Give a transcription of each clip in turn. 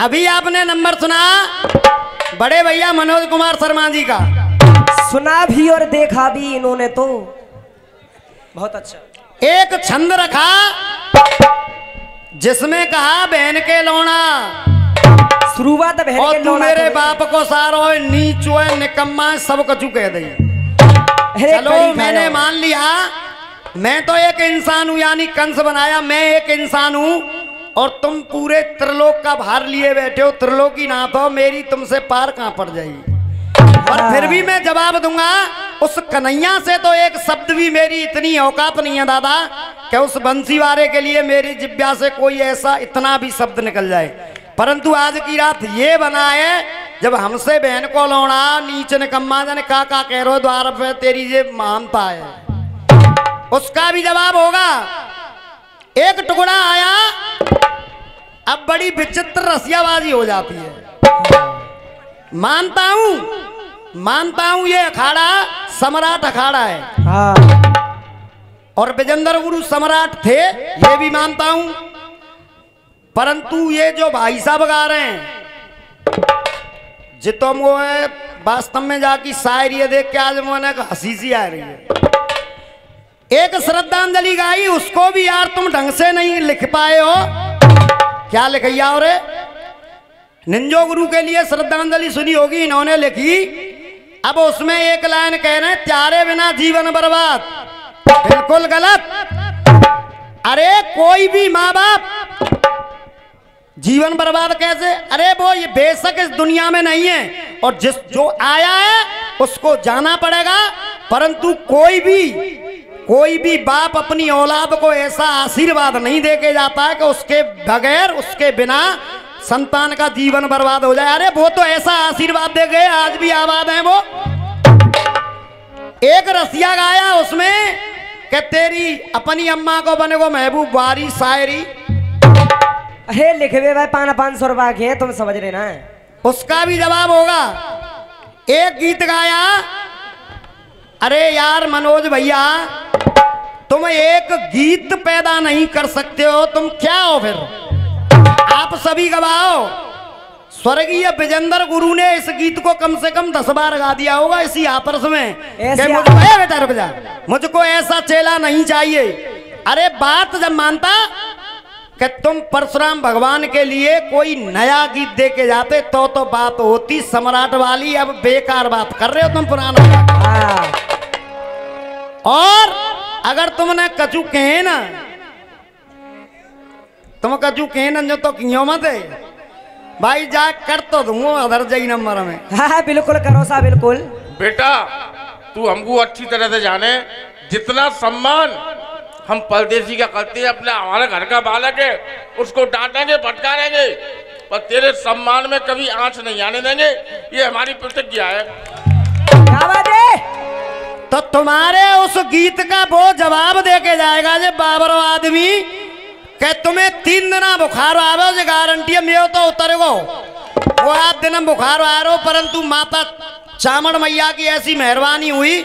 अभी आपने नंबर सुना बड़े भैया मनोज कुमार शर्मा जी का, सुना भी और देखा भी इन्होंने तो बहुत अच्छा। एक छंद रखा जिसमें कहा बहन के लौना, शुरुआत बहन और के तू लौना मेरे बाप को सारो नीचो है निकम्मा है सब कचू कह दे। चलो मैंने मान लिया, मैं तो एक इंसान हूं, यानी कंस बनाया मैं एक इंसान हूं, और तुम पूरे त्रिलोक का भार लिए बैठे हो, त्रिलोकी नाथ हो, मेरी तुमसे पार कहां पड़ जाएगी। और फिर भी मैं जवाब दूंगा, उस कन्हैया से तो एक शब्द भी मेरी इतनी औकात नहीं है दादा कि उस बंसीवारे के लिए मेरी जिब्या से कोई ऐसा इतना भी शब्द निकल जाए। परंतु आज की रात ये बना है जब हमसे बहन को लौड़ा नीचे निकम्मा जाने का कह रहे हो द्वार पे तेरी ये महानता है, उसका भी जवाब होगा। एक टुकड़ा आया, अब बड़ी विचित्र रसियाबाजी हो जाती है। मानता हूं ये अखाड़ा सम्राट अखाड़ा है, हाँ। और विजेंद्र गुरु सम्राट थे ये भी मानता हूं, परंतु ये जो भाई साहब गा रहे हैं जितो वो है वास्तव में जाकी शायरी है देख के आज मुझे हंसी सी आ रही है। एक श्रद्धांजलि गाई, उसको भी यार तुम ढंग से नहीं लिख पाए हो, क्या लिखैया और निंजो गुरु के लिए श्रद्धांजलि सुनी होगी इन्होंने लिखी। अब उसमें एक लाइन कह रहे हैं त्यारे बिना जीवन बर्बाद, बिल्कुल गलत। अरे कोई भी माँ बाप जीवन बर्बाद कैसे, अरे वो ये बेशक इस दुनिया में नहीं है और जिस जो आया है उसको जाना पड़ेगा, परंतु कोई भी बाप अपनी औलाद को ऐसा आशीर्वाद नहीं देके जाता है कि उसके बगैर उसके बिना संतान का जीवन बर्बाद हो जाए। अरे वो तो ऐसा आशीर्वाद दे गए, आज भी आबाद हैं वो। एक रसिया गाया उसमें कि तेरी अपनी अम्मा को बने को महबूब वारी शायरी, अरे लिखे भाई 500 रुपए के हैं, तुम समझ रहे ना, उसका भी जवाब होगा। एक गीत गाया, अरे यार मनोज भैया तुम एक गीत पैदा नहीं कर सकते हो, तुम क्या हो फिर, आप सभी गवाओ। स्वर्गीय विजेंद्र गुरु ने इस गीत को कम से कम 10 बार गा दिया होगा इसी आपस में मुझको, बेटा रुक जा, मुझको ऐसा चेला नहीं चाहिए। अरे बात जब मानता कि तुम परशुराम भगवान के लिए कोई नया गीत दे के जाते तो बात होती सम्राट वाली, अब बेकार बात कर रहे हो तुम पुराना। और अगर तुमने कचू कहे ना, तुम कचू कहे ना जो तो क्यों मत है भाई, जा कर तो दूंगा अधर जाई नंबर में। हाँ बिल्कुल करो सा बिल्कुल। बेटा तू हमको अच्छी तरह से जाने, जितना सम्मान हम परदेसी का करते हैं अपने हमारे घर का बालक है उसको डांटेंगे फटकारेंगे, पर तेरे सम्मान में कभी आंच नहीं आने देंगे, ये हमारी प्रतिज्ञा है। क्या बात है? तो तुम्हारे उस गीत का वो जवाब दे के जाएगा जे बाबरो आदमी कि तुम्हें 3 दिन बुखार आवे, जो गारंटी है मैं तो उतरेगो वो 8 दिन बुखार आ रहा हो, परंतु माता चामड़ मैया की ऐसी मेहरबानी हुई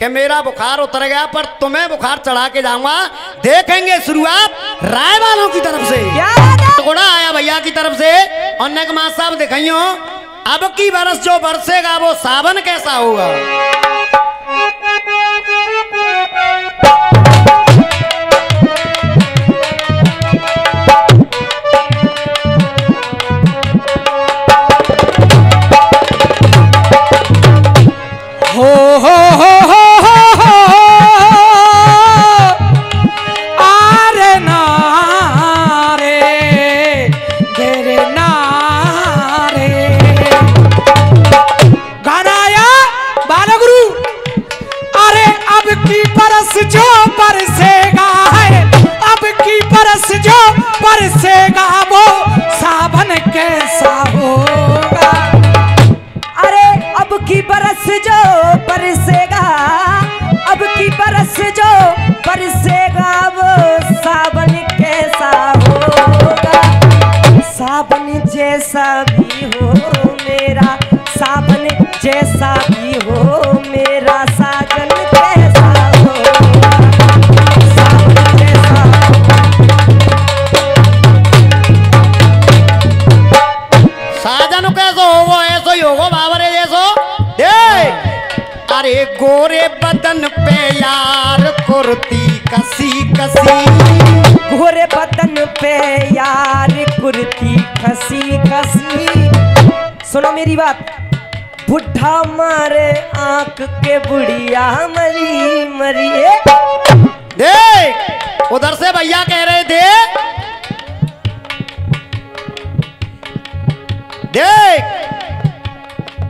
कि मेरा बुखार उतर गया, पर तुम्हें बुखार चढ़ा के जाऊंगा। देखेंगे शुरुआत राय वालों की तरफ से, टुकड़ा आया भैया की तरफ से, और नगमा साहब दिखाइयो अब की बरस जो बरसेगा वो सावन कैसा होगा। जो बरसेगा है अब की बरस जो बरसेगा वो सावन कैसा होगा। अरे अब की बरस जो बरसेगा, अब की बरस जो बरसेगा वो सावन कैसा होगा। सावन जैसा भी हो मेरा, सावन जैसा भी हो मेरा साजन कैसा अरे गोरे बदन पे यार कुर्ती कसी कसी, गोरे बदन पे यार कुर्ती खसी खसी। सुनो मेरी बात, बुढ़ा मारे आंख के बुढ़िया मरी मरी। देख उधर से भैया कह रहे थे, देख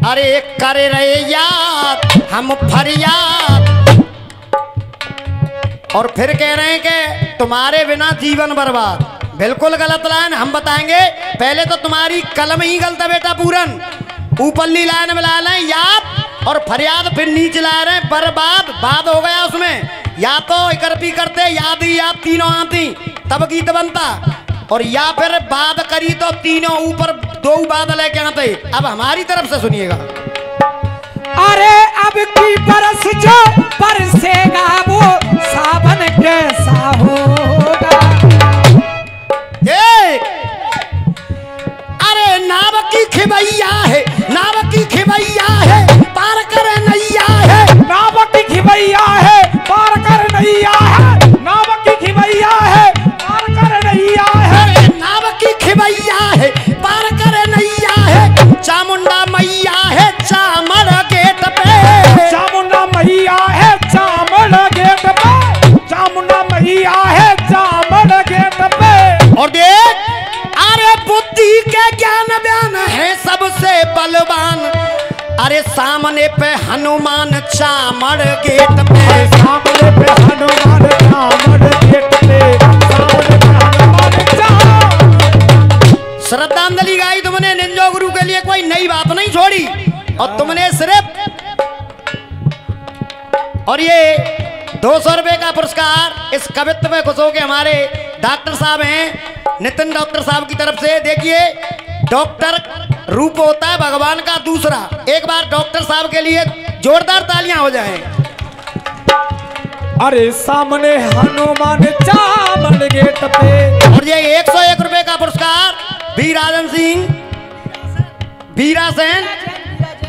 अरे करे रहे याद हम फरियाद, और फिर कह रहे हैं कि तुम्हारे बिना जीवन बर्बाद। बिल्कुल गलत लाइन हम बताएंगे। पहले तो तुम्हारी कलम ही गलत है बेटा पूरन, ऊपरली लाइन में ला लें याद और फरियाद, फिर नीचे ला रहे हैं बर्बाद। बाद हो गया उसमें, या तो इकरपी करते याद ही याद तीनों आती तब गीत बनता, और या फिर बाद करी तो तीनों ऊपर दो बाद लेके आते। अब हमारी तरफ से सुनिएगा। अरे अब की बरस जो बरसेगा वो सावन कैसा होगा। अरे नाव की खिवैया है, नाव की खिवैया है, पार कर नैया है, नाव की खिवैया है पार कर नैया है, नाव की खिवैया है पार कर नैया है। अरे नाव की खिवैया है पार कर नैया है, चामुंडा मैया है चामड़ गेट पे, चामुंडा मैया है चामड़ गेट पे, चामुंडा मैया है चामड़ गेट पे। और देख अरे बुद्धि के ज्ञान बयान है सबसे बलवान, अरे सामने पे हनुमान चामड़ गेट पे, सामने पे हनुमान चामड़ गेट पे, सामने पे हनुमान चामड़। श्रद्धांजलि गाई तुमने निंजो गुरु के लिए, कोई नई बात नहीं छोड़ी, और तुमने सिर्फ, और ये 200 रुपए का पुरस्कार इस कवित्व में खुश हो के हमारे डॉक्टर साहब हैं, नितिन डॉक्टर साहब की तरफ से। देखिए डॉक्टर रूप होता है भगवान का दूसरा। एक बार डॉक्टर साहब के लिए जोरदार तालियां हो जाएं। अरे सामने हनुमान चामड़ गेट पे। और ये 101 रुपए का पुरस्कार वीराजन सिंह, वीरा सेन,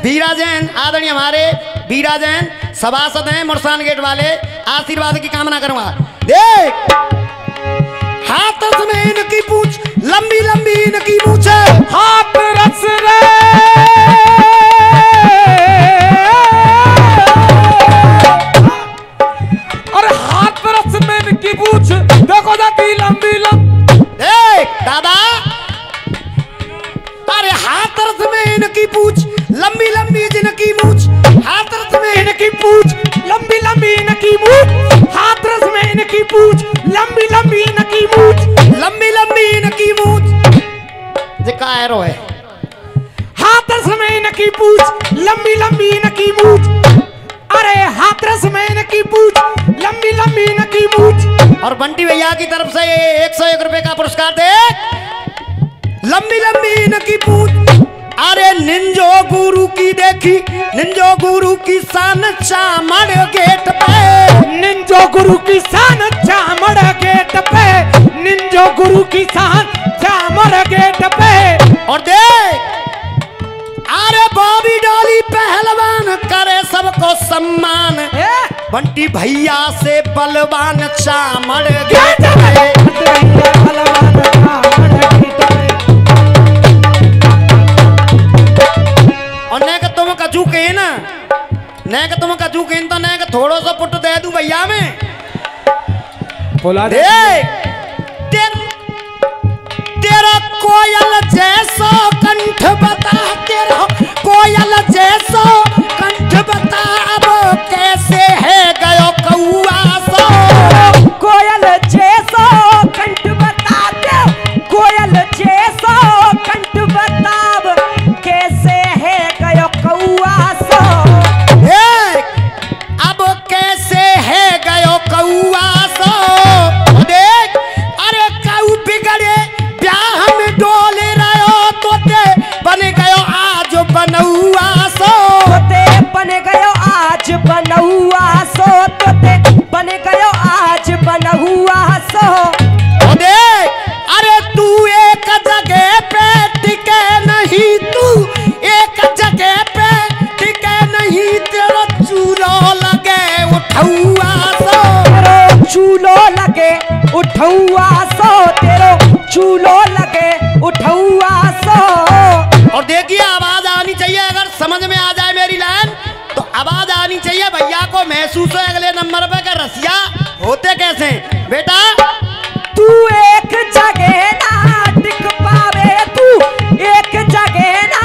वीरा जैन, आदरणीय हमारे वीरा जैन सभासद हैं मुरसान गेट वाले, आशीर्वाद की कामना करूंगा। देख हाथ में इनकी पूछ लंबी लंबी इनकी पूछ, हाथ रस रे अरे हाथ रस में इनकी पूछ, देखो जाती लंबी लंबी। देख दादा अरे हाथ रस में इनकी पूछ लंबी लंबी जिनकी मूछ, हाथ रस में इनकी पूछ लंबी लंबी इनकी मूछ, हाथ रस में इनकी पूछ लंबी लंबी इनकी मूछ, लंबी लंबी इनकी मूछ जिका एरो है, हाथ रस में इनकी पूछ लंबी लंबी इनकी मूछ। अरे हाथ रस में इनकी पूछ लंबी लंबी इनकी मूछ। और बंटी भैया की तरफ से ये 101 रुपए का पुरस्कार दे, लंबी लंबी इनकी पूछ। अरे निंजो गुरु की देखी, निंजो गुरु की शान चामड़ गेट पे, निंजो गुरु की शान चामड़ गेट पे, निंजो गुरु की शान चामड़ गेट पे। और देख अरे बॉबी डॉली पहलवान करे सबको सम्मान, बंटी भैया से बलवान चामड़ गेट पे। और ने के तुम कचू के ना, ने के तुम कचू के तो ने के थोड़ो सा पुट दे दूं भैया में। बोला देख तेरा कोयल जैसो कंठ बता, तेरा कोयल जैसो कंठ बता, अब कैसे है गयो कौआ सो। कोयल जैसो कंठ बता दे, कोयल जैसो कंठ बताब, कैसे है गयो कौआ सो। अब कैसे है गयो कौआ सो। देख उठौआ सो तेरो चूलो लगे उठौआ सो। और देखिए आवाज आनी चाहिए, अगर समझ में आ जाए मेरी लाइन तो आवाज आनी चाहिए, भैया को महसूस हो अगले नंबर पे का रसिया होते कैसे बेटा। तू एक जगह ना टिक पावे, तू एक जगह ना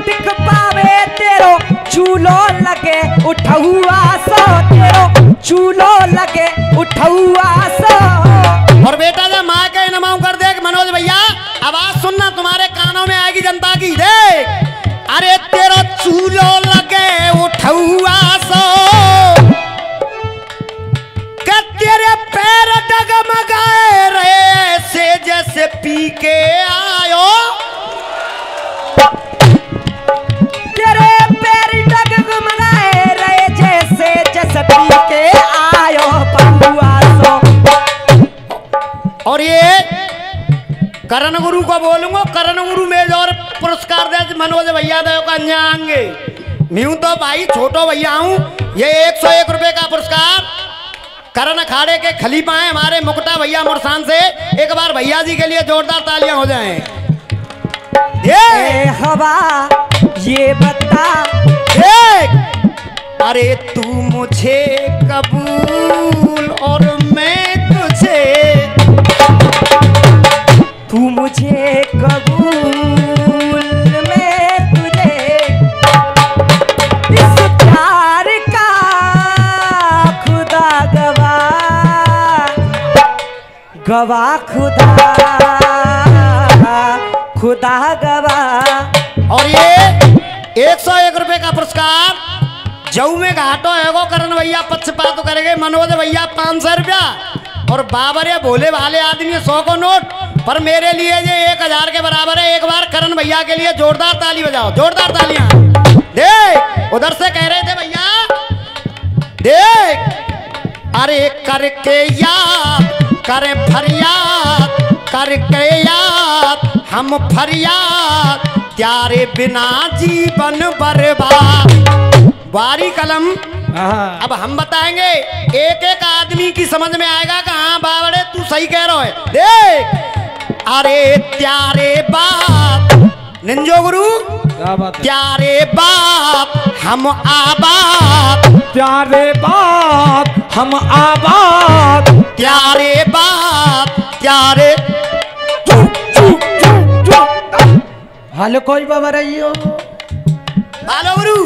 टिक पावे तेरो चूलो लगे उठौआ सो तेरो चूलो लगे उठौआ सो। और बेटा जब माँ के नमाऊ कर देख मनोज भैया, आवाज सुनना तुम्हारे कानों में आएगी जनता की। देख अरे तेरा चूलो लगे उठौआ सो, कि तेरे पैर डगमगाए रहे से जैसे पी के आयो। तेरे पैर डगमगाए रहे जैसे जैसे पी के आयो पहुआ सो। और ये करण गुरु को बोलूंगा, करण गुरु में और पुरस्कार दे मनोज भैया दे अंजांगे न्यू तो भाई छोटो भैया हूँ। ये 101 रुपए का पुरस्कार करण अखाड़े के खलीफा हैं हमारे मुकुटा भैया मुरसान से। एक बार भैया जी के लिए जोरदार तालियां हो जाएं। ए हवा ये बता देख अरे तू मुझे कबूल और मैं तुझे, तू मुझे कबूल मैं तुझे, इस प्यार का खुदा गवाह गवाह खुदा खुदा गवाह। और ये 101 रुपए का पुरस्कार जऊ में घाटो है वो करण भैया पक्षपात करेंगे, मनोज भैया 500 रुपया और बाबर ये भोले भाले आदमी 100 को नोट, पर मेरे लिए ये 1000 के बराबर है। एक बार करण भैया के लिए जोरदार ताली बजाओ, जोरदार तालियां। देख उधर से कह रहे थे भैया, देख अरे करके याद करे फरियाद, करके याद हम फरियाद, त्यारे बिना जीवन बर्बाद। बारी कलम अब हम बताएंगे, एक एक आदमी की समझ में आएगा कि हाँ बावड़े तू सही कह रहा है। देख अरे त्यारे बाप निंजो गुरु, त्यारे बाप हम आबाद, प्यारे बाप हम आबाद, त्यारे बाप त्यारे। हाल कोई बाबा रही हो हेलो गुरु।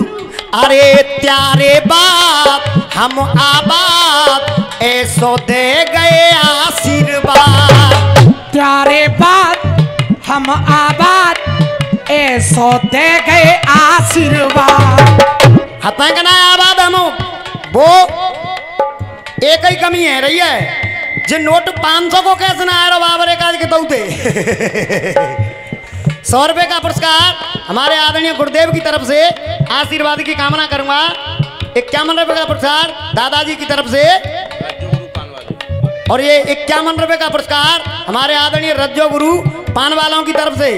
अरे त्यारे बाप हम आबाद ऐसो दे गए आशीर्वाद, प्यारे बाप हम आबाद ऐसो दे गए आशीर्वाद। हथें का ना आबाद हम वो एक ही कमी है रही है जे नोट 500 को कैसे ना आया बाबर एक आज के दौते 100 रुपए का पुरस्कार हमारे आदरणीय गुरुदेव की तरफ से आशीर्वाद की कामना करूंगा। 51 रुपए का पुरस्कार दादाजी की तरफ से, और ये 51 रुपए का पुरस्कार हमारे आदरणीय रज्जो गुरु पान वालों की तरफ से।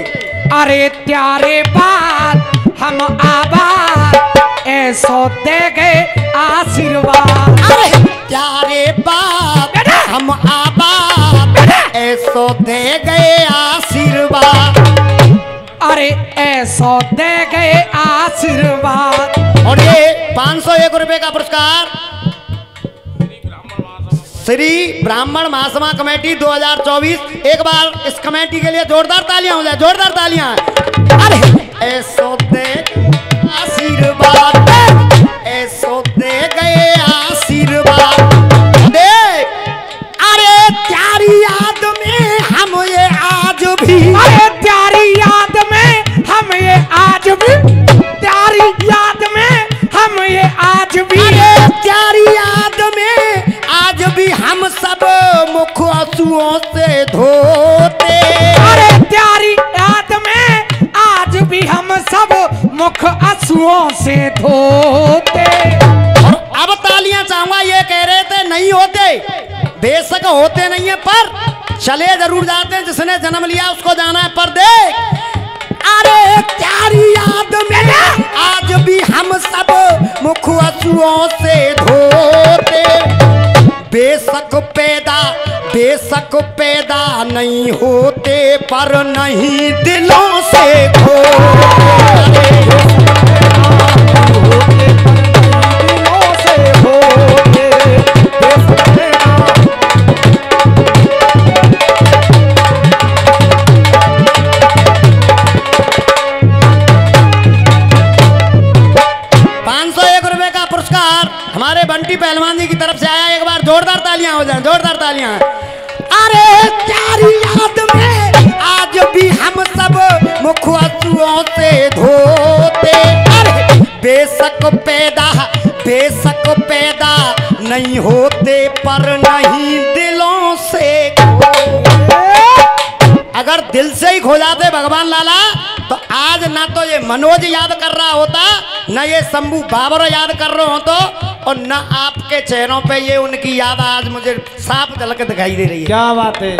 अरे प्यारे बाप हम आबाद ऐसो दे गए आशीर्वाद, अरे प्यारे बाप हम आबाद ऐसो दे गए आशीर्वाद, अरे ऐसो दे गए आशीर्वाद। और ये 501 रुपए का पुरस्कार श्री ब्राह्मण महासभा कमेटी 2024। एक बार इस कमेटी के लिए जोरदार तालियां हो जाए, जोरदार तालियां। अरे ऐसो दे आशीर्वाद, ऐसो दे गए आशीर्वाद। देख अरे त्यारी याद में हम ये आज भी, अरे प्यारी याद में हम ये आज भी, प्यारी याद में हम ये आज भी, अरे त्यारी याद में आज भी हम सब मुख आंसुओं से धोते, अरे प्यारी याद में आज भी हम सब मुख आंसुओं से धोते। और अब तालियां चाहूंगा, ये कह रहे थे नहीं होते, बेशक होते नहीं है पर चले जरूर जाते हैं, जिसने जन्म लिया उसको जाना है। पर देख अरे त्यारी याद में आज भी हम सब मुख आंसुओं से धोते, बेशक पैदा बेशक पैदा नहीं होते पर नहीं दिलों से खोते। हमारे बंटी पहलवान जी की तरफ से आया। एक बार जोरदार तालियां हो जाएं, जोरदार तालियां। अरे तेरी याद में आज भी हम सब मुख आंसुओं से धोते। अरे बेशक पैदा नहीं होते पर नहीं दिलों से खोते। अगर दिल से ही खो जाते भगवान लाला तो आज ना तो ये मनोज याद कर रहा होता, ना ये शंभू बाबर याद कर रहे हो तो, और ना आपके चेहरों पे ये उनकी याद आज मुझे साफ झलक दिखाई दे रही है। क्या बात है।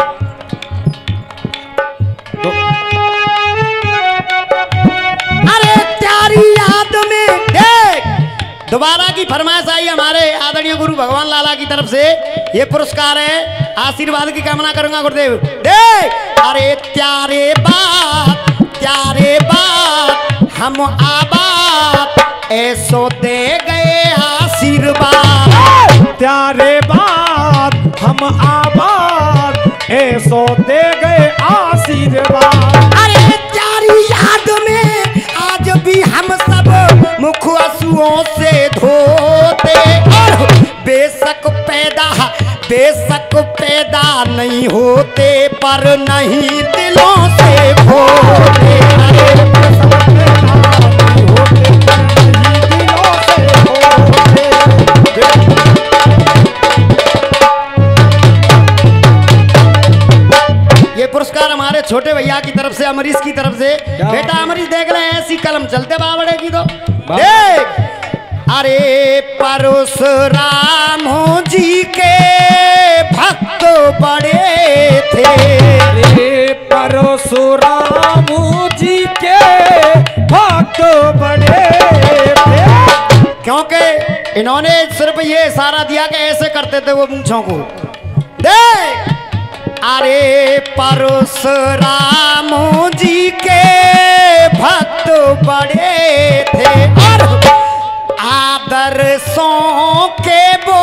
अरे तेरी याद में देख, दोबारा की फरमाइश आई हमारे आदरणीय गुरु भगवान लाला की तरफ से। ये पुरस्कार है, आशीर्वाद की कामना करूंगा गुरुदेव। देख अरे प्यारे बात हम आबाद ऐसो दे गए आशीर्वाद। प्यारे बात हम आबाद ऐसो दे गए आशीर्वाद। अरे तेरी याद में आज भी हम सब मुख आंसुओं से धोते। और बेशक पैदा नहीं होते पर नहीं दिलों से खोते। ये पुरस्कार हमारे छोटे भैया की तरफ से, अमरीश की तरफ से। बेटा अमरीश देख रहे हैं, ऐसी कलम चलते बावड़े की तो देख। अरे परशुराम जी के भक्त बड़े थे। अरे परशुराम जी के भक्त बड़े थे। क्योंकि इन्होंने सिर्फ ये इशारा दिया कि ऐसे करते थे वो मूंछों को। देख अरे परशुराम जी के भक्त बड़े थे और आदर्शों के वो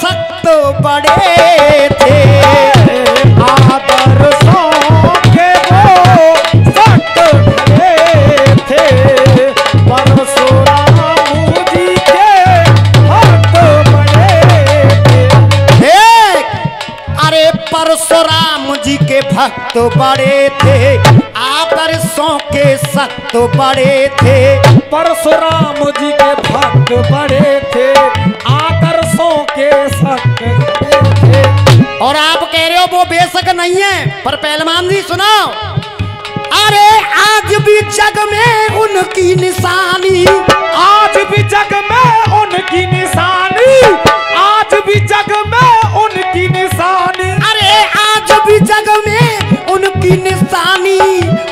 सख्त बड़े थे। आदर्शों के वो सख्त बड़े थे। परशुराम जी के भक्त बड़े थे। अरे परशुराम जी के भक्त बड़े थे, आदर्शों के सख्त बड़े थे। परशुराम जी के भक्त बड़े थे, आदर्शों के सख्त बड़े थे। और आप कह रहे हो वो बेशक नहीं है, पर पहलवान जी सुनो। अरे आज भी जग में उनकी निशानी, आज भी जग में उनकी निशानी, आज भी जग में उनकी निशानी। अरे आज भी जग में उनकी निशानी,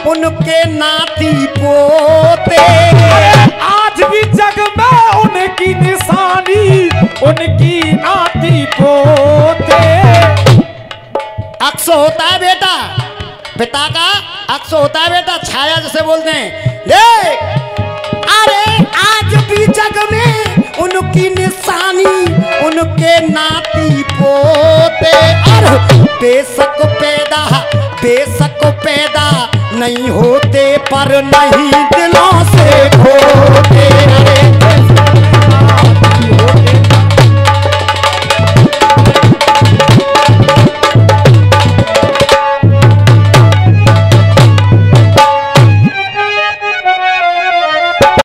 उनके नाती पोते। आज भी जग में उनकी निशानी, उनकी नाती पोते। अक्स होता है बेटा, पिता का अक्स होता है बेटा, छाया जैसे बोलते हैं। देख अरे आज भी जग में उनकी निशानी, उनके नाती पोते। और बेशक पैदा नहीं होते पर नहीं दिलों से खोते।